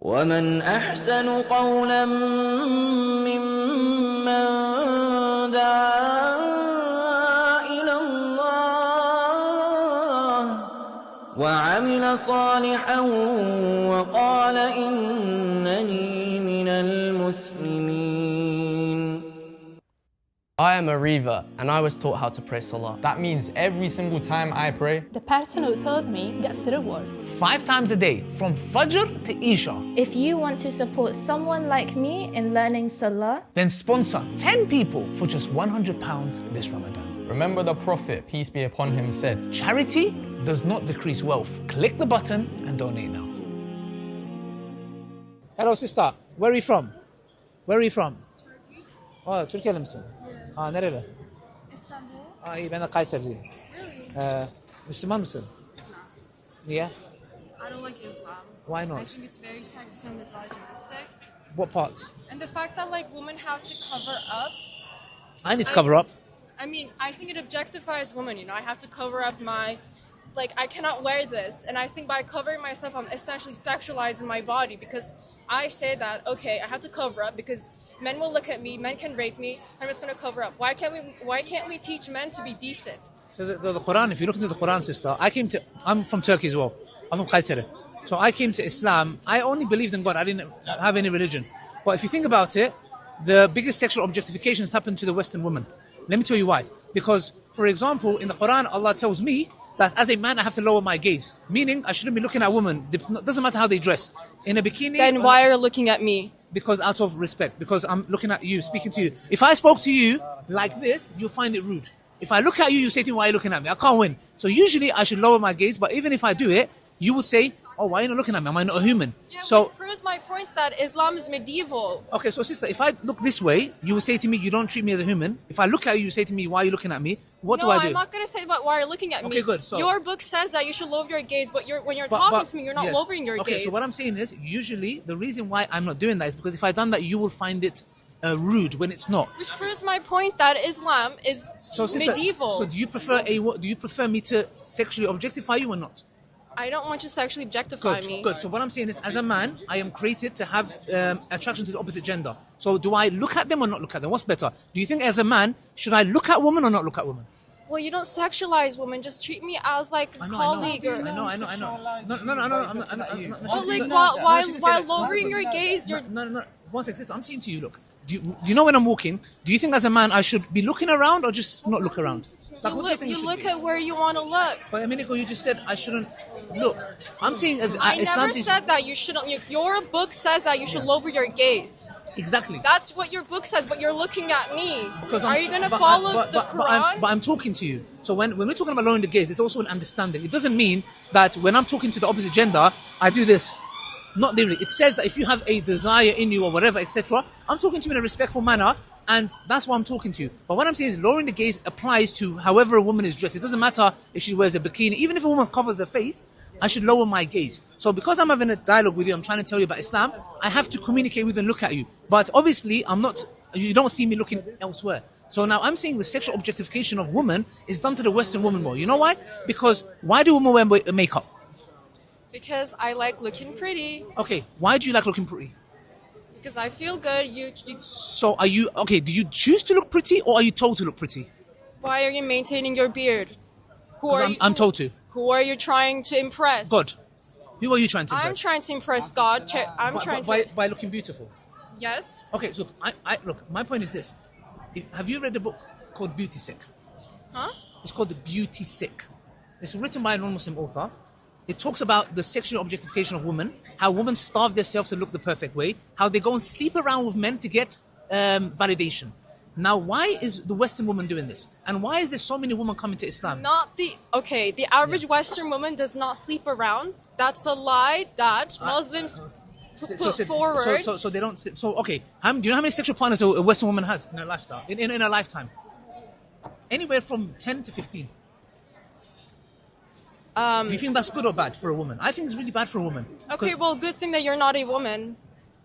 ومن أحسن قولا ممن دعا إلى الله وعمل صالحا وقال إنني من المسلمين. I am a reaver and I was taught how to pray Salah. That means every single time I pray, the person who taught me gets the reward. 5 times a day, from Fajr to Isha. If you want to support someone like me in learning Salah, Then sponsor 10 people for just £100 this Ramadan. Remember the Prophet, peace be upon him, said, charity does not decrease wealth. Click the button and donate now. Hello sister, where are you from? Where are you from? Turkey. Türkiye'li misin? Nereli? İstanbul. İyi, ben de Kayserliyim. Müslüman mısın? Niye? I don't like Islam. Why I not? think it's very sexist and misogynistic. What parts? And the fact that like women have to cover up. I need to cover up. I mean, I think it objectifies women, you know. I have to cover up my, like, I cannot wear this. And I think by covering myself, I'm essentially sexualizing my body because I say that, okay, I have to cover up because men will look at me, men can rape me, I'm just going to cover up. Why can't we teach men to be decent? So the Quran, if you look into the Quran, sister, I'm from Turkey as well. I'm from Kayseri. So I came to Islam. I only believed in God. I didn't have any religion. But if you think about it, the biggest sexual objectifications happen to the Western women. Let me tell you why. Because, for example, in the Quran, Allah tells me that as a man, I have to lower my gaze. Meaning, I shouldn't be looking at women. It doesn't matter how they dress. In a bikini... Then why are you looking at me? Because out of respect. Because I'm looking at you, speaking to you. If I spoke to you like this, you'll find it rude. If I look at you, you say to me, why are you looking at me? I can't win. So usually, I should lower my gaze. But even if I do it, you will say, oh, why are you not looking at me? Am I not a human? Yeah, so which proves my point that Islam is medieval. Okay, so sister, if I look this way, you will say to me, you don't treat me as a human. If I look at you, you say to me, why are you looking at me? What do I do? No, I'm not going to say about why you're looking at me. Okay, good. So, your book says that you should lower your gaze, but when you're talking to me, you're not yes. lowering your gaze. Okay, so what I'm saying is, usually, the reason why I'm not doing that is because if I've done that, you will find it rude when it's not. Which proves my point that Islam is Sister, medieval. So do you prefer me to sexually objectify you or not? I don't want you to sexually objectify me. Good. So what I'm saying is, as a man, I am created to have attraction to the opposite gender. So do I look at them or not look at them? What's better? Do you think as a man, should I look at women or not look at women? Well, you don't sexualize women. Just treat me as like a colleague. I know. No. Well, like while lowering your gaze, you're... No. One second, sister, I'm saying to you, look. Do you know when I'm walking, do you think as a man I should be looking around or just not look around? Like, you look at where you want to look. But a minute ago you just said I shouldn't look. I'm saying as I Islam never said that you shouldn't. Your book says that you should lower your gaze. Exactly. That's what your book says, but you're looking at me. Because Are you going to follow the Quran? But I'm talking to you. So when we're talking about lowering the gaze, there's also an understanding. It doesn't mean that when I'm talking to the opposite gender, I do this. Not literally. It says that if you have a desire in you or whatever, etc., I'm talking to you in a respectful manner, and that's why I'm talking to you. But what I'm saying is lowering the gaze applies to however a woman is dressed. It doesn't matter if she wears a bikini. Even if a woman covers her face, I should lower my gaze. So because I'm having a dialogue with you, I'm trying to tell you about Islam, I have to communicate with and look at you. But obviously, you don't see me looking elsewhere. So now I'm saying the sexual objectification of women is done to the Western woman more. You know why? Because why do women wear makeup? Because I like looking pretty. Okay, why do you like looking pretty? Because I feel good. So are you, okay, do you choose to look pretty or are you told to look pretty? Why are you maintaining your beard? I'm told to. Who are you trying to impress? God. Who are you trying to impress? I'm trying to impress God. By looking beautiful? Yes. Okay, so look, my point is this. Have you read the book called Beauty Sick? Huh? It's called The Beauty Sick. It's written by a non-Muslim author. It talks about the sexual objectification of women, how women starve themselves to look the perfect way, how they go and sleep around with men to get validation. Now, why is the Western woman doing this? And why is there so many women coming to Islam? The average Western woman does not sleep around. That's a lie that Muslims put forward. So they don't. So okay, do you know how many sexual partners a Western woman has in her lifestyle? In a lifetime, anywhere from 10 to 15. Do you think that's good or bad for a woman? I think it's really bad for a woman. Okay, well, good thing that you're not a woman.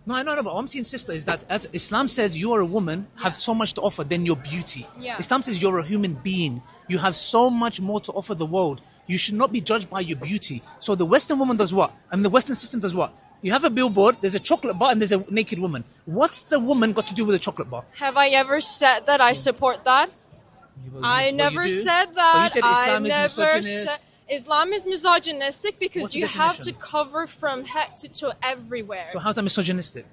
No, I know, but what I'm saying, sister, is that as Islam says you are a woman, have so much to offer than your beauty. Yeah. Islam says you're a human being. You have so much more to offer the world. You should not be judged by your beauty. So the Western woman does what? And the Western system does what? You have a billboard, there's a chocolate bar and there's a naked woman. What's the woman got to do with the chocolate bar? Have I ever said that I support that? I never said that. But you said Islam I is never misogynist. said Islam is misogynistic because What's the you have to definition? cover from head to toe everywhere. So how's that misogynistic?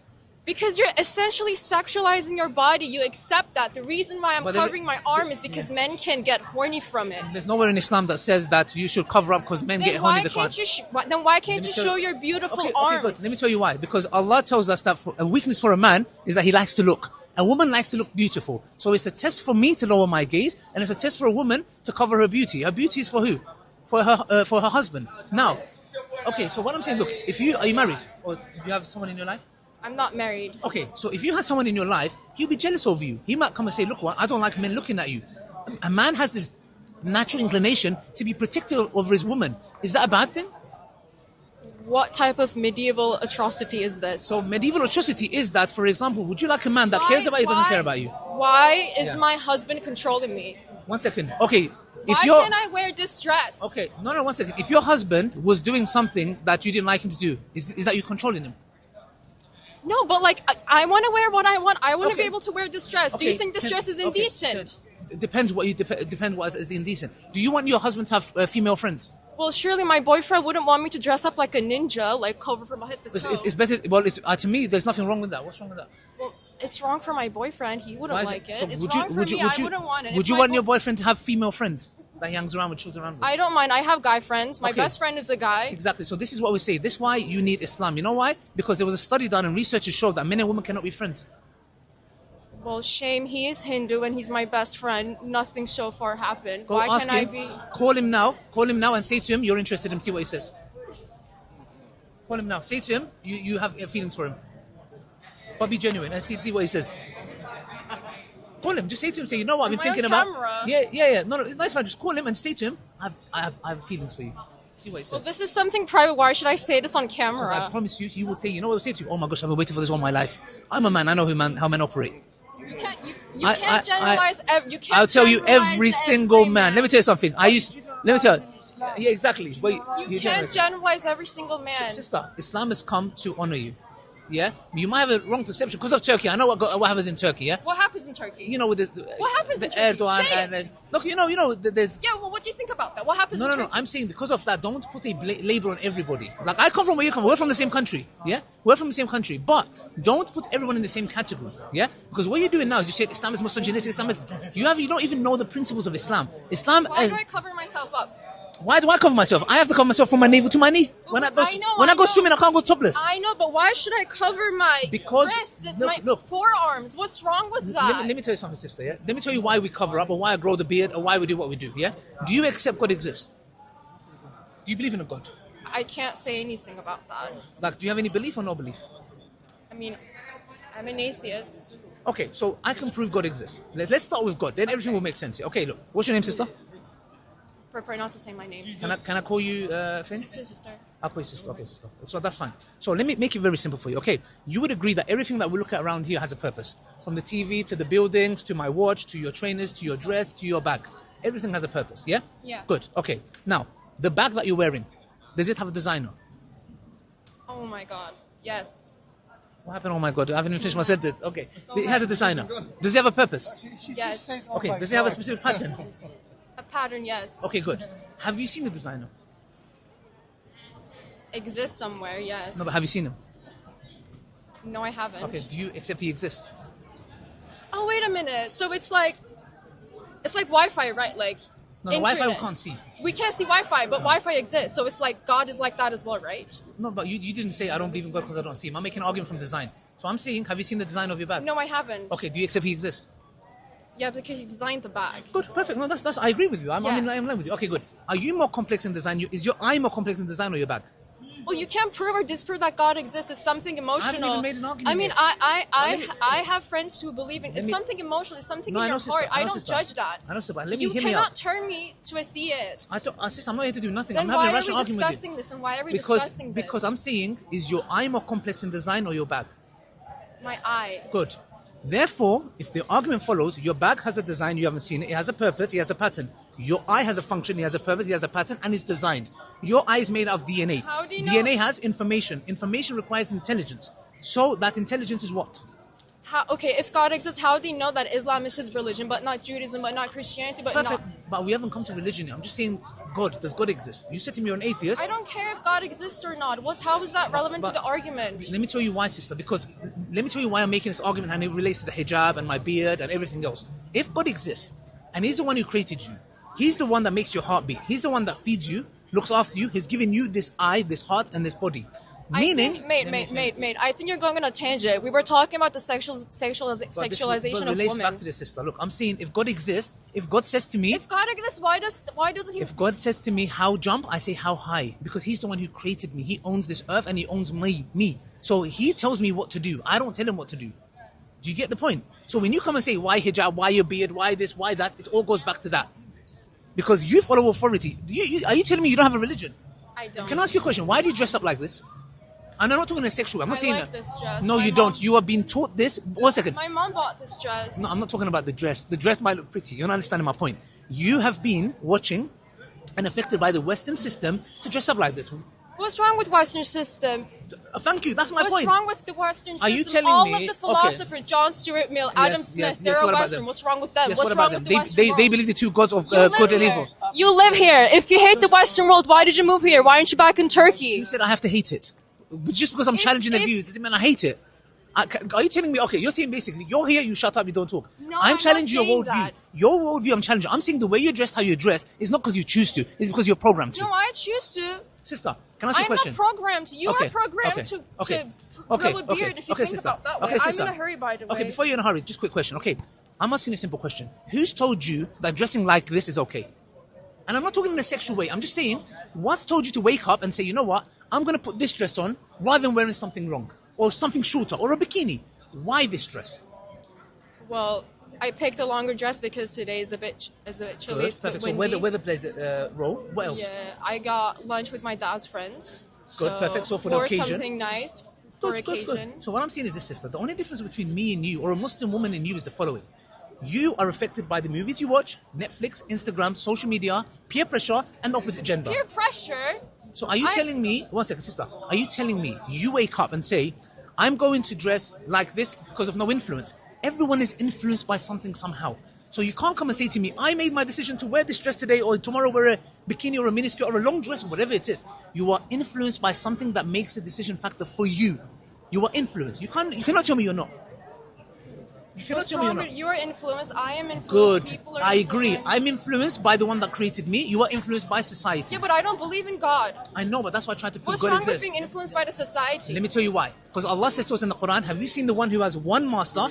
Because you're essentially sexualizing your body. You accept that. The reason why I'm But then- covering my arm is because men can get horny from it. There's nowhere in Islam that says that you should cover up because men get Then horny. why They can't can't. you? Then why can't Let me you tell show you- your beautiful Okay, arms? good. Let me tell you why. Because Allah tells us that a weakness for a man is that he likes to look. A woman likes to look beautiful. So it's a test for me to lower my gaze, and it's a test for a woman to cover her beauty. Her beauty is for who? For her husband. Now, okay. So what I'm saying, look, are you married or do you have someone in your life? I'm not married. Okay, so if you had someone in your life, he'll be jealous of you. He might come and say, look, I don't like men looking at you. A man has this natural inclination to be protective of his woman. Is that a bad thing? What type of medieval atrocity is this? So medieval atrocity is that, for example, would you like a man that cares about you, doesn't care about you? Why is Yeah. my husband controlling me? 1 second. Okay, Why if you're... can't I wear this dress? Okay, no, 1 second. If your husband was doing something that you didn't like him to do, is that you controlling him? No, but like I want to wear what I want. I want to be Okay. able to wear this dress. Do you think this dress is indecent? It depends what is indecent. Do you want your husband to have female friends? Well, surely my boyfriend wouldn't want me to dress up like a ninja, like cover from head to toe. It's better. Well, to me, there's nothing wrong with that. What's wrong with that? Well, it's wrong for my boyfriend. He wouldn't Why is like it. So It's would wrong you, for would you, me. would I you, wouldn't want it. Would If you my want your boyfriend to have female friends that he hangs around with, chills around with? I don't mind. I have guy friends. My Okay. best friend is a guy. Exactly. So this is what we say. This is why you need Islam. You know why? Because there was a study done and research has showed that men and women cannot be friends. Well, shame. He is Hindu and he's my best friend. Nothing so far happened. Go Why ask can him. I be? Call him now. Call him now and say to him you're interested in him. See what he says. Call him now. Say to him you have feelings for him. But be genuine and see what he says. Call him. Just say to him. Say, you know what I've been Am I on thinking about. camera? Yeah. No, it's nice, man. Just call him and say to him, I have feelings for you. See what he Well, says. this is something private. Why should I say this on Because camera? I promise you, he will say, you know what he'll say to you? Oh my gosh, I've been waiting for this all my life. I'm a man. I know how men operate. You can't. You I- can't generalize. You can't. I'll tell you, generalize every single every man. Let me tell you something. Let me tell you. Yeah, exactly. But You can't generalize every single man. Sister, Islam has come to honor you. Yeah, you might have a wrong perception because of Turkey. I know what happens in Turkey. Yeah, What happens in Turkey? you know with What happens the in Turkey? Erdogan Say and look, you know, there's. Yeah. Well, what do you think about that? What happens No. in Turkey? I'm saying because of that, don't put a label on everybody. Like I come from where you come. We're from the same country. Yeah, we're from the same country, but don't put everyone in the same category. Yeah, because what you're doing now is you say Islam is misogynistic. Islam is you don't even know the principles of Islam. Islam. Why do I cover myself up? Why do I cover myself? I have to cover myself from my navel to my knee. When I go I know. swimming, I can't go topless. I know, but why should I cover my Because- wrists, and look, my look. forearms? What's wrong with that? Let me tell you something, sister. Yeah. Let me tell you why we cover up, or why I grow the beard, or why we do what we do. Yeah. Do you accept God exists? Do you believe in a God? I can't say anything about that. Like, do you have any belief or no belief? I mean, I'm an atheist. Okay, so I can prove God exists. Let's start with God. Then everything will make sense. Okay, look. What's your name, sister? Prefer not to say my name. Can I call you Finn? Sister. I'll call you sister. Okay, sister. So that's fine. So let me make it very simple for you. Okay, you would agree that everything that we look at around here has a purpose. From the TV to the buildings to my watch to your trainers to your dress to your bag. Everything has a purpose. Yeah. Yeah. Good. Okay. Now the bag that you're wearing, does it have a designer? Oh my God. Yes. What happened? Oh my God! I haven't even finished my sentence. Okay. It has a designer. Does it have a purpose? Yes. Okay. Does it have a specific pattern? A pattern. Yes. Okay. Good. Have you seen the designer? Exists somewhere. Yes. No, but have you seen him? No, I haven't. Okay. Do you accept he exists? Oh, wait a minute. So it's like Wi-Fi, right? Like No, Wi-Fi we internet. can't see. We can't see Wi-Fi, but Wi-Fi exists. So it's like God is like that as well, right? No, but you didn't say I don't believe in God because I don't see him. I'm making an argument from design. So I'm saying, have you seen the design of your bag? No, I haven't. Okay, do you accept he exists? Yeah, because he designed the bag. Good, perfect. No, that's I agree with you. I'm in line with you. Okay, good. Are you more complex in design? Is your eye more complex in design or your bag? Well, you can't prove or disprove that God exists. It's something emotional. even made an argument I mean, yet. I have friends who believe in it's me- something emotional. It's something No, in I know, your sister. heart. I I know, don't sister. judge that. I know, sister, but let me You hear me cannot out. turn me to a theist. Sis, I'm not here to do nothing. Then I'm having why a are rational we argument with discussing you. this? And why are we discussing this? Because I'm saying, is your eye more complex in design or your bag? My eye. Good. Therefore, if the argument follows, your bag has a design, you haven't seen it, it has a purpose, it has a pattern. Your eye has a function, it has a purpose, it has a pattern, and it's designed. Your eye is made out of DNA. How do you know? DNA has information. Information requires intelligence. So that intelligence is what? Okay, if God exists, how do you know that Islam is his religion, but not Judaism, but not Christianity, but Perfect. not... But we haven't come to religion yet. I'm just saying God. Does God exist? You said to me you're an atheist. I don't care if God exists or not. How is that relevant to the argument? Let me tell you why, sister. Because let me tell you why I'm making this argument, and it relates to the hijab and my beard and everything else. If God exists, and he's the one who created you, he's the one that makes your heart beat. He's the one that feeds you, looks after you. He's given you this eye, this heart, and this body. Meaning, mate, I think you're going on a tangent. We were talking about the sexualization but of relates women. back to this, sister. Look, I'm saying if God exists, if God says to me, If God exists, why doesn't he? if God says to me how jump, I say how high, because he's the one who created me. He owns this earth and he owns me. So he tells me what to do. I don't tell him what to do. Do you get the point? So when you come and say why hijab, why your beard, why this, why that, it all goes back to that. Because you follow authority. Are you telling me you don't have a religion? I don't. Can I ask you a question? Why do you dress up like this? And I'm not talking in a sexual way. I'm not saying like that. this dress. No, My you mom- don't. You are being taught this. 1 second. My mom bought this dress. No, I'm not talking about the dress. The dress might look pretty. You're not understanding my point. You have been watching and affected by the Western system to dress up like this. What's wrong with Western system? Thank you. That's my What's point. wrong with the Western system? Are you telling All me- of the okay. philosophers, John Stuart Mill, Adam Smith, they're what about Western. them? What's wrong with them? Yes, What's what wrong about with them? the Western world? They believe the two gods of You live good and here. evil. You live here. If you hate the Western world, why did you move here? Why aren't you back in Turkey? You said I have to hate it. But just because I'm challenging the views doesn't mean I hate it. Are you telling me, okay, you're saying basically, you're here, you shut up, you don't talk. No, I'm not challenging your saying worldview. that. Your worldview, I'm challenging. I'm saying the way you're dressed, how you're dressed, is not because you choose to. It's because you're programmed to. No, I choose to. Sister, can I ask you a I'm question? not programmed. You are programmed to grow a beard if you think sister. about that way. Okay, sister. I'm in a hurry, by the way. Okay, before you're in a hurry, just a quick question. Okay, I'm asking you a simple question. Who's told you that dressing like this is okay? And I'm not talking in a sexual way. I'm just saying, what's told you to wake up and say, you know what? I'm going to put this dress on rather than wearing something wrong or something shorter or a bikini. Why this dress? Well, I picked a longer dress because today is a bit chilly. Good, It's a bit perfect. So windy. weather plays the role. What else? Yeah, I got lunch with my dad's friends. Good, perfect. So for the wore occasion. something nice for Good, good, occasion. good. So what I'm saying is this, sister. The only difference between me and you, or a Muslim woman and you, is the following. You are affected by the movies you watch, Netflix, Instagram, social media, peer pressure, and the opposite gender. Peer pressure. So are you telling me, 1 second, sister, are you telling me you wake up and say, I'm going to dress like this because of no influence? Everyone is influenced by something somehow. So you can't come and say to me, I made my decision to wear this dress today or tomorrow wear a bikini or a miniskirt or a long dress or whatever it is. You are influenced by something that makes the decision factor for you. You are influenced. You cannot tell me you're not. You cannot What's tell me wrong you're with not. you are influenced? I am influenced. Good. People are I agree. influenced. I'm influenced by the one that created me. You are influenced by society. Yeah, but I don't believe in God. I know, but that's why I tried to prove What's God wrong with exists. being influenced by the society? Let me tell you why. Because Allah says to us in the Quran, have you seen the one who has one master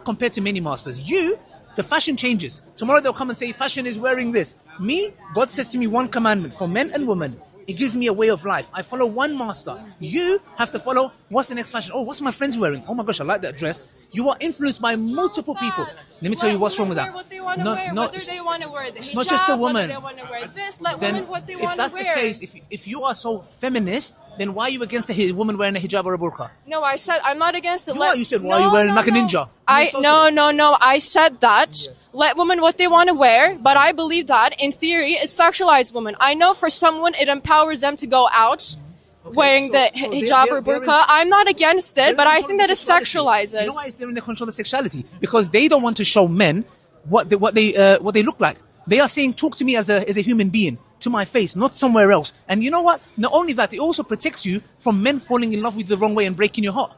compared to many masters? You, the fashion changes. Tomorrow they'll come and say, fashion is wearing this. Me, God says to me one commandment for men and women. It gives me a way of life. I follow one master. You have to follow, what's the next fashion? Oh, what's my friends wearing? Oh my gosh, I like that dress. You are influenced by multiple people. Let me tell you what's wrong with that. Let women wear what they want to wear, whether they want to wear the it's hijab, not just a woman. whether they want to wear this. Let women what they want if to that's wear. the case, if you are so feminist, then why are you against a woman wearing a hijab or a burqa? No, I said I'm not against it. You said, why are you wearing like a ninja? No. I said that. Let women what they want to wear, but I believe that in theory it sexualizes women. I know for someone it empowers them to go out wearing the hijab or burqa. I'm not against it, but I think that it sexualizes. You know why they're in the control of sexuality? Because they don't want to show men what they look like. They are saying, talk to me as a human being, to my face, not somewhere else. And you know what? Not only that, it also protects you from men falling in love with you the wrong way and breaking your heart.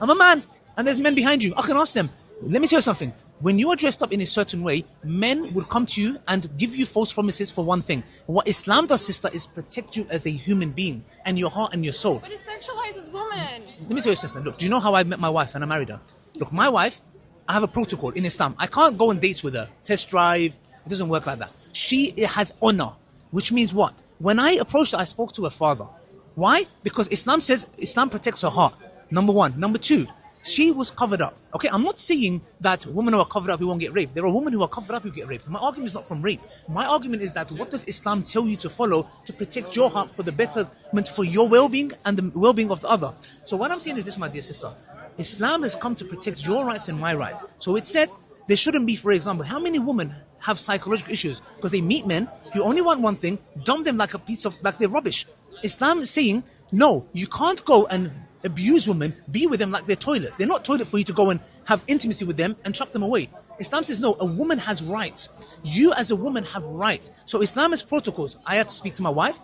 I'm a man, and there's men behind you. I can ask them. Let me tell you something. When you are dressed up in a certain way, men will come to you and give you false promises for one thing. What Islam does, sister, is protect you as a human being and your heart and your soul. But it sexualizes women. Let me tell you, sister. Look, do you know how I met my wife and I married her? Look, my wife, I have a protocol in Islam. I can't go on dates with her, test drive. It doesn't work like that. She has honor, which means what? When I approached her, I spoke to her father. Why? Because Islam says Islam protects her heart. Number one. Number two, she was covered up. Okay, I'm not saying that women who are covered up who won't get raped. There are women who are covered up who get raped. My argument is not from rape. My argument is that what does Islam tell you to follow to protect your heart for the betterment for your well-being and the well-being of the other? So what I'm saying is this, my dear sister. Islam has come to protect your rights and my rights. So it says, there shouldn't be, for example, how many women have psychological issues because they meet men who only want one thing, dump them like a piece of, like they're rubbish. Islam is saying, no, you can't go and abuse women, be with them like they're toilet. They're not toilet for you to go and have intimacy with them and chuck them away. Islam says, no, a woman has rights. You as a woman have rights. So Islam has protocols. I had to speak to my wife.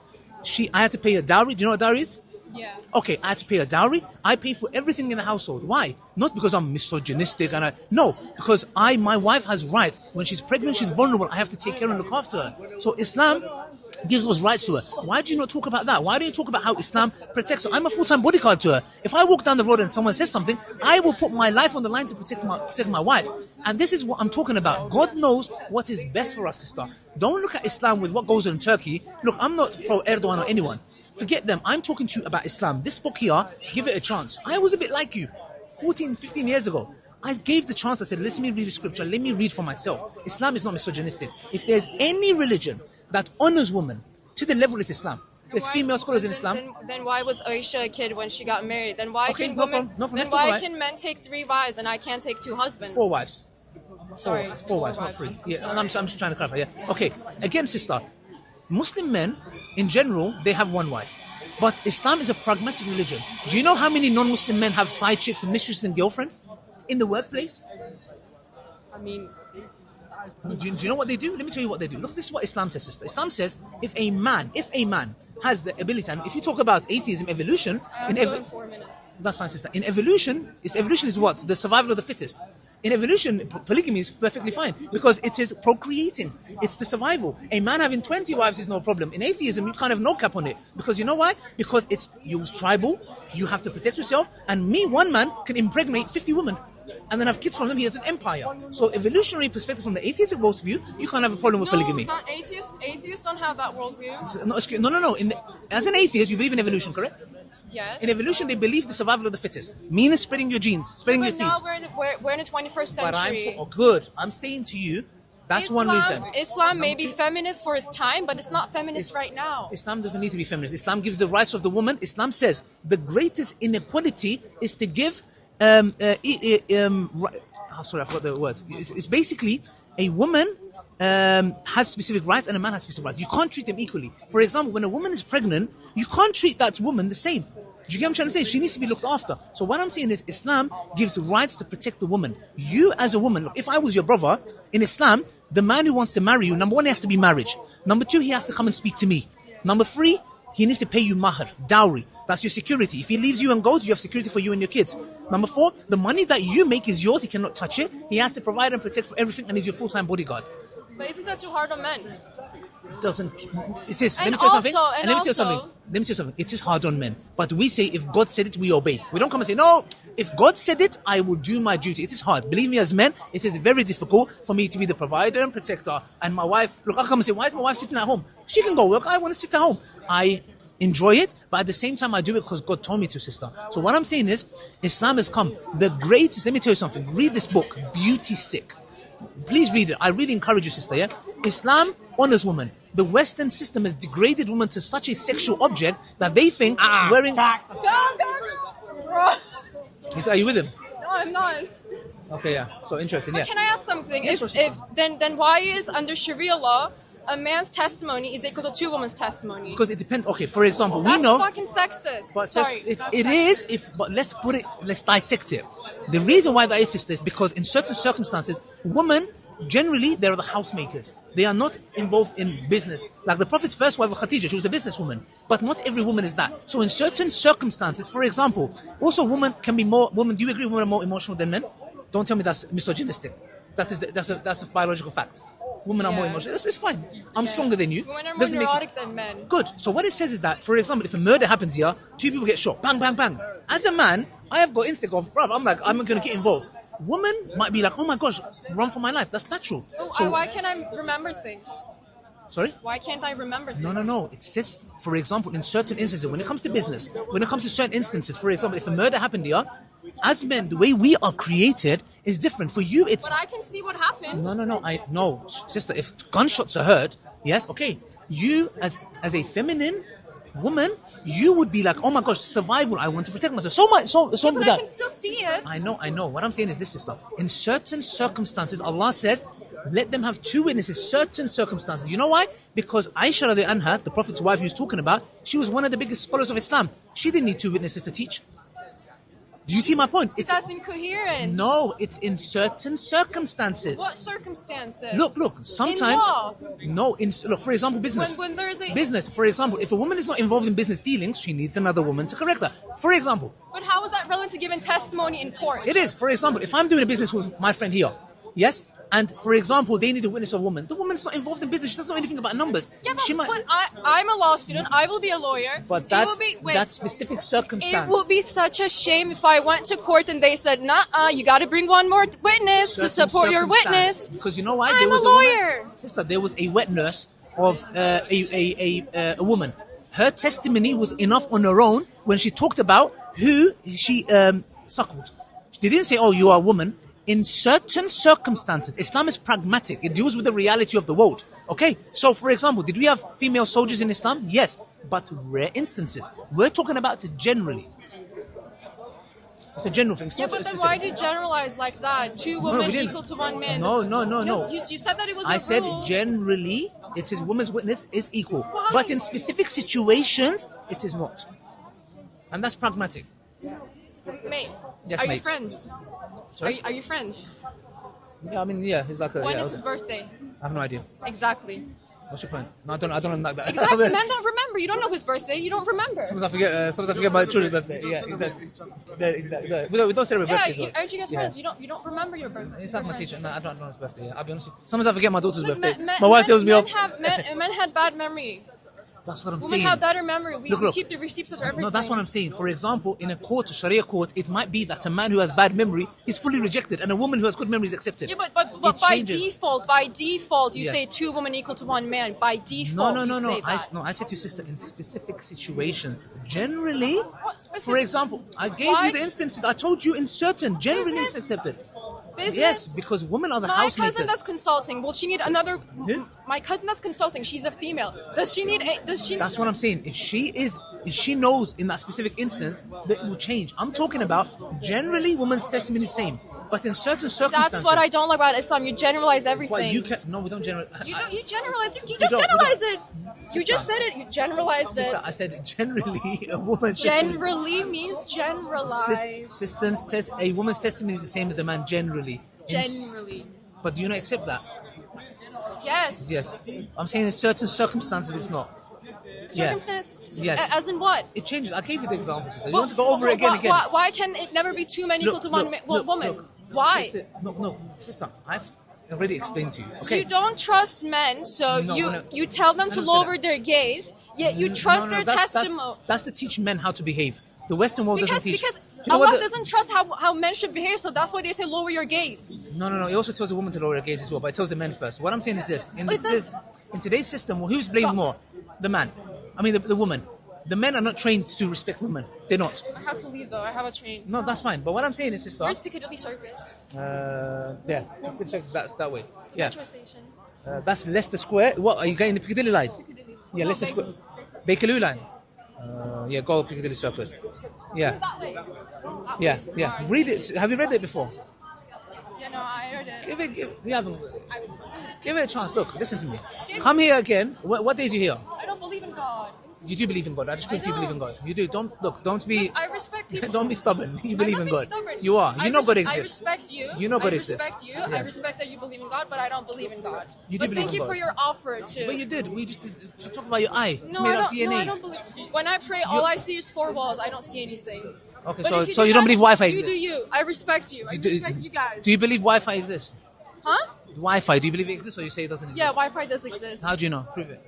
I had to pay a dowry. Do you know what dowry is? Yeah. Okay, I had to pay a dowry. I pay for everything in the household. Why? Not because I'm misogynistic no, because my wife has rights. When she's pregnant, she's vulnerable. I have to take care and look after her. So Islam gives those rights to her. Why do you not talk about that? Why don't you talk about how Islam protects her? I'm a full-time bodyguard to her. If I walk down the road and someone says something, I will put my life on the line to protect my wife. And this is what I'm talking about. God knows what is best for us, sister. Don't look at Islam with what goes on in Turkey. Look, I'm not pro-Erdogan or anyone. Forget them. I'm talking to you about Islam. This book here, give it a chance. I was a bit like you 14, 15 years ago. I gave the chance. I said, let me read the scripture. Let me read for myself. Islam is not misogynistic. If there's any religion that honors women to the level is Islam. There's female scholars in Islam. Then why was Aisha a kid when she got married? Then why Okay, can no women? problem. Then why can men take 3 wives and I can't take 2 husbands? 4 wives. Sorry, It's 4 wives, not 3. Yeah, and I'm just trying to clarify. Yeah. Okay. Again, sister, Muslim men in general, they have 1 wife. But Islam is a pragmatic religion. Do you know how many non-Muslim men have side chicks and mistresses and girlfriends in the workplace? I mean, Do you know what they do? Let me tell you what they do. Look, this is what Islam says, sister. Islam says if a man has the ability, and if you talk about atheism, evolution, in 4 minutes. that's fine, sister. In evolution is what? The survival of the fittest. In evolution, polygamy is perfectly fine because it is procreating. It's the survival. A man having 20 wives is no problem. In atheism, you can't have no cap on it because you know why? Because you're tribal. You have to protect yourself. And one man can impregnate 50 women and then have kids from them. He has an empire. So evolutionary perspective from the atheistic worldview, you can't have a problem with polygamy. No, not atheists. Atheists don't have that worldview. No. As an atheist, you believe in evolution, correct? Yes. In evolution, they believe the survival of the fittest. Meaning spreading your genes, spreading your But now seeds. we're in the 21st century. But good. I'm saying to you, that's one reason. Islam may be feminist for its time, but it's not feminist right now. Islam doesn't need to be feminist. Islam gives the rights of the woman. Islam says the greatest inequality is to give sorry, I forgot the word. It's basically a woman has specific rights and a man has specific rights. You can't treat them equally. For example, when a woman is pregnant, you can't treat that woman the same. Do you get what I'm trying to say? She needs to be looked after. So what I'm saying is Islam gives rights to protect the woman. You as a woman, look, if I was your brother, in Islam, the man who wants to marry you, number 1, he has to be married. Number 2, he has to come and speak to me. Number 3, he needs to pay you mahr, dowry. That's your security. If he leaves you and goes, you have security for you and your kids. Number 4, the money that you make is yours. He cannot touch it. He has to provide and protect for everything and he's your full-time bodyguard. But isn't that too hard on men? It is. Let me tell you something. It is hard on men. But we say if God said it, we obey. We don't come and say, no, if God said it, I will do my duty. It is hard. Believe me, as men, it is very difficult for me to be the provider and protector. And my wife, look, I'll come and say, why is my wife sitting at home? She can go work. I want to sit at home. I enjoy it, but at the same time, I do it because God told me to, sister. So what I'm saying is, Islam has come. The greatest, let me tell you something. Read this book, Beauty Sick. Please read it. I really encourage you, sister, yeah? Islam honors women. The Western system has degraded women to such a sexual object that they think wearing... Bro. Are you with him? No, I'm not. Okay, yeah. So interesting, But yeah. can I ask something? Yes, Then why is under Sharia law a man's testimony is equal to 2 women's testimony? Because it depends. Okay, for example, we That's know... fucking sexist. But Sorry. it is, but let's dissect it. The reason why that is, sister, is because in certain circumstances, women, generally, they're the housemakers. They are not involved in business. Like the Prophet's first wife, Khadijah, she was a businesswoman. But not every woman is that. So in certain circumstances, for example, also women can be more, do you agree women are more emotional than men? Don't tell me that's misogynistic. That's a biological fact. Women are more emotional. It's fine. I'm stronger than you. Women are more Doesn't make neurotic than men. Good. So what it says is that, for example, if a murder happens here, 2 people get shot. Bang, bang, bang. As a man, I have got instinct of, bruv, I'm going to get involved. Woman might be like, oh my gosh, run for my life. That's natural. So why can't I remember things? Sorry? Why can't I remember things? No. It says, for example, in certain instances, when it comes to business, when it comes to certain instances, for example, if a murder happened here, as men, the way we are created is different. For you, it's... But I can see what happened. No, sister, if gunshots are heard, yes, okay. You, as a feminine, Woman, you would be like, oh my gosh, survival. I want to protect myself. So much, so But with I that. can still see it. I know. What I'm saying is this, sister. In certain circumstances, Allah says, let them have two witnesses. Certain circumstances. You know why? Because Aisha radiallahu anha, the Prophet's wife he was talking about, she was one of the biggest scholars of Islam. She didn't need two witnesses to teach. Do you see my point? That's incoherent. No, it's in certain circumstances. What circumstances? Look. Sometimes. In No. law. Look. For example, business. When there is a Business. For example, if a woman is not involved in business dealings, she needs another woman to correct her. For example, But how is that relevant to giving testimony in court? it is. For example, if I'm doing a business with my friend here, yes, and for example, they need a witness of a woman. The woman's not involved in business. She doesn't know anything about numbers. Yeah, but she might. I'm a law student. I will be a lawyer. But that specific circumstance. It would be such a shame if I went to court and they said, "Nah, you got to bring one more witness to support your witness." Because you know why? I'm There was a lawyer. woman, sister, there was a wet nurse of a woman. Her testimony was enough on her own when she talked about who she suckled. They didn't say, "Oh, you are a woman." In certain circumstances, Islam is pragmatic. It deals with the reality of the world. Okay? So, for example, did we have female soldiers in Islam? Yes. But rare instances. We're talking about generally. It's a general thing. It's Yeah, not but then specific. why did you generalize like that? Two we women didn't. equal to one man. No. You said that it was I a said rule. generally, it is woman's witness is equal. Well, But in specific situations, it is not. And that's pragmatic. Mate, Yes, are mate. you friends? Sorry? Are you friends? Yeah, I mean, yeah, he's like a... When yeah, is his birthday? I have no idea. Exactly. What's your friend? No, I don't like that. Exactly. Men don't remember. You don't know his birthday. You don't remember. Sometimes I forget my children's birthday. Yeah, exactly. We don't celebrate Yeah, birthdays. aren't you guys Yeah. friends? You don't remember your birthday. It's like Your my friends. teacher. No, I don't know his birthday. I'll be honest with you. Sometimes I forget my daughter's Look, birthday. men- My wife men- tells me men off. have- men had bad memory. That's what I'm Women saying. have better memory. We Look. keep the receipts of everything. No, that's what I'm saying. For example, in a court, a Sharia court, it might be that a man who has bad memory is fully rejected and a woman who has good memory is accepted. Yeah, but It by changes. default, you Yes. say two women equal to one man. By default, No. you say that. I said to your sister, in specific situations. Generally, What specific- for example, I gave Why? you the instances. I told you in certain, generally it's Business. accepted. Business? Yes, because women are the My housemakers. cousin that's consulting. Will she need another? Who? My cousin that's consulting. She's a female. Does she need? Does she? That's what I'm saying. If she knows in that specific instance, that it will change. I'm talking about generally women's testimony is the same. But in certain circumstances... That's what I don't like about Islam. You generalize everything. Well, you can no, we don't generalize. You generalize. You We just don't. generalize it. You Sister. just said it. You generalized it. Sister, I said generally a woman's Generally means generalize. a woman's testimony is the same as a man generally. Generally. But do you not accept that? Yes. Yes. I'm saying in certain circumstances it's not. Circumstance. Yes. As in what? It changes. I gave you the example, sister. You Well, want to go over it again? Why can it never be two men equal to one woman? Look. Why? No, sister. I've already explained to you. Okay. You don't trust men, so No, you no. you tell them I to don't say lower that. their gaze, yet you trust their testimony. That's to teach men how to behave. The Western world doesn't teach. Because Do you know Allah what the- doesn't trust how men should behave, so that's why they say lower your gaze. No. It also tells a woman to lower her gaze as well, but it tells the men first. What I'm saying is this: in, It does- in today's system, well, who's blamed more? The man. I mean, the woman. The men are not trained to respect women. They're not. I had to leave though. I have a train. No, that's fine. But what I'm saying is, sister. Where's Piccadilly Circus? Yeah, that's that way. Yeah, Metro station. that's Leicester Square. What are you getting the Piccadilly line? Yeah, No, Leicester Square. Bakerloo line. Yeah, go Piccadilly Circus. Yeah, That way. yeah. Alright, Read thank it. Have you read it before? Yeah, no, I heard it. You haven't. Give it a chance. Look, listen to me. Come here again. What days you here? I don't believe in God. You do believe in God. I just proved you believe in God. You do. Don't be. I respect people. Don't be stubborn. You believe I'm in not being God. stubborn. You are. You know God I exists. respect you. You know God I exists. respect you. Yeah. I respect that you believe in God, but I don't believe in God. You do but believe thank in you God. for your offer too. But you did. We just talked about your eye. It's No, made I of don't. DNA. No, I don't believe. When I pray, all I see is four walls. I don't see anything. Okay, But if so you do don't that, believe Wi-Fi You exists? do you. I respect you. I respect you guys. Do you believe Wi-Fi exists? Huh? Wi-Fi. Do you believe it exists, or you say it doesn't exist? Yeah, Wi-Fi does exist. How do you know? Prove it.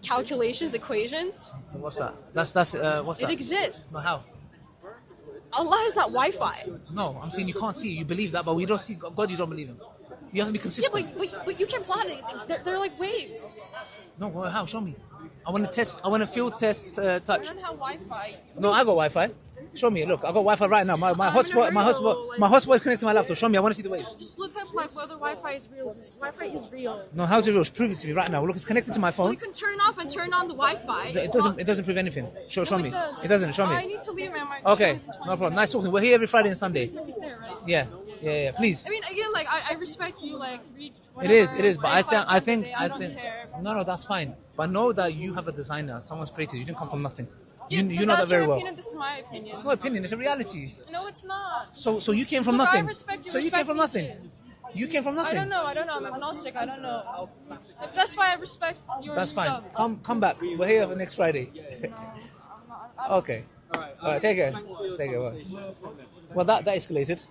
Calculations, equations. So what's that? That's what's that? It exists. No, how? Allah is not Wi-Fi. No, I'm saying you can't see it. You believe that, but we don't see God. You don't believe him. You have to be Yeah, consistent. but you can plot it. They're like waves. No, well, how? Show me. I want to test. I want to field test touch. I don't have Wi-Fi. No, I got Wi-Fi. Show me. Look, I got Wi-Fi right now. My in a hotspot, my hurry, hotspot, though, like- my hotspot is connected to my laptop. Show me. I want to see the waves. Just look up like whether Wi-Fi is real. This Wi-Fi is real. No, how's it real? Prove it to me right now. Look, it's connected to my We phone. can turn off and turn on the Wi-Fi. It doesn't prove anything. Show me. It doesn't. Show I me. need to leave, man. My Okay, train's in 20 no problem. Nice talking. We're here every Friday and Sunday. minutes. Is there, right? Yeah. Please. I mean, again, like I respect you. Like read. It is. whatever, But write 5 I times a think. day, I don't care. No, that's fine. But know that you have a designer. Someone's created. You didn't come from nothing. You But know that that's very your well. opinion. This is my opinion. It's not opinion. It's a reality. No, it's not. So you came from Look, nothing. I respect you. So you came respect from me nothing. too. You came from nothing. I don't know. I'm agnostic. I don't know. That's why I respect your That's fine. stuff. Come back. We're here for next Friday. No, I'm not. Okay. All right. Take care. Bye. Well, that escalated.